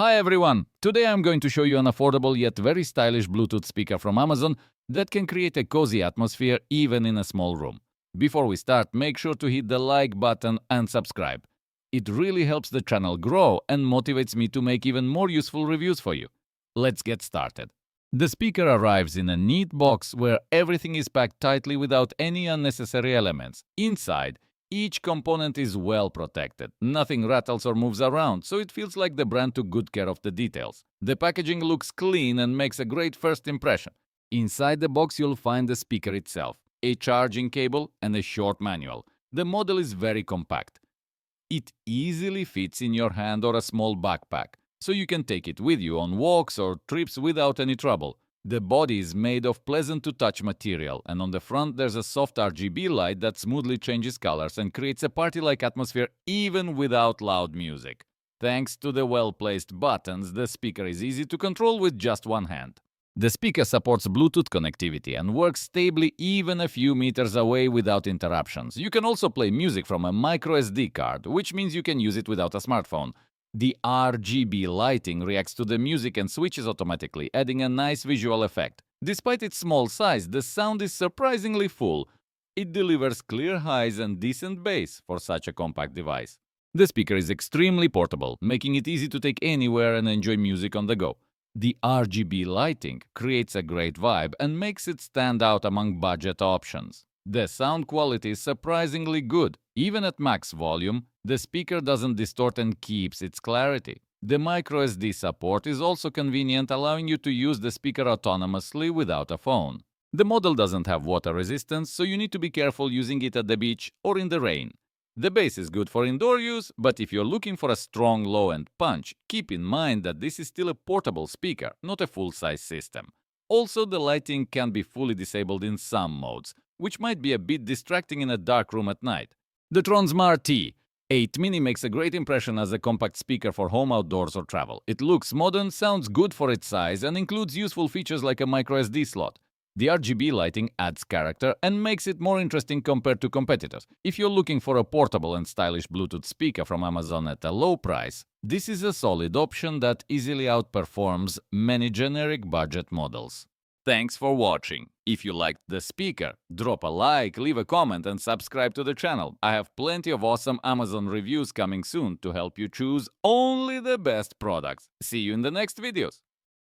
Hi everyone! Today I'm going to show you an affordable yet very stylish Bluetooth speaker from Amazon that can create a cozy atmosphere even in a small room. Before we start, make sure to hit the like button and subscribe. It really helps the channel grow and motivates me to make even more useful reviews for you. Let's get started. The speaker arrives in a neat box where everything is packed tightly without any unnecessary elements. Inside, each component is well protected. Nothing rattles or moves around, so it feels like the brand took good care of the details. The packaging looks clean and makes a great first impression. Inside the box you'll find the speaker itself, a charging cable, and a short manual. The model is very compact. It easily fits in your hand or a small backpack, so you can take it with you on walks or trips without any trouble. The body is made of pleasant-to-touch material, and on the front there's a soft RGB light that smoothly changes colors and creates a party-like atmosphere even without loud music. Thanks to the well-placed buttons, the speaker is easy to control with just one hand. The speaker supports Bluetooth connectivity and works stably even a few meters away without interruptions. You can also play music from a microSD card, which means you can use it without a smartphone. The RGB lighting reacts to the music and switches automatically, adding a nice visual effect. Despite its small size, the sound is surprisingly full. It delivers clear highs and decent bass for such a compact device. The speaker is extremely portable, making it easy to take anywhere and enjoy music on the go. The RGB lighting creates a great vibe and makes it stand out among budget options. The sound quality is surprisingly good. Even at max volume, the speaker doesn't distort and keeps its clarity. The microSD support is also convenient, allowing you to use the speaker autonomously without a phone. The model doesn't have water resistance, so you need to be careful using it at the beach or in the rain. The bass is good for indoor use, but if you're looking for a strong low-end punch, keep in mind that this is still a portable speaker, not a full-size system. Also, the lighting can be fully disabled in some modes, which might be a bit distracting in a dark room at night. The Tronsmart T8 Mini makes a great impression as a compact speaker for home, outdoors, or travel. It looks modern, sounds good for its size, and includes useful features like a microSD slot. The RGB lighting adds character and makes it more interesting compared to competitors. If you're looking for a portable and stylish Bluetooth speaker from Amazon at a low price, this is a solid option that easily outperforms many generic budget models. Thanks for watching. If you liked the speaker, drop a like, leave a comment, and subscribe to the channel. I have plenty of awesome Amazon reviews coming soon to help you choose only the best products. See you in the next videos.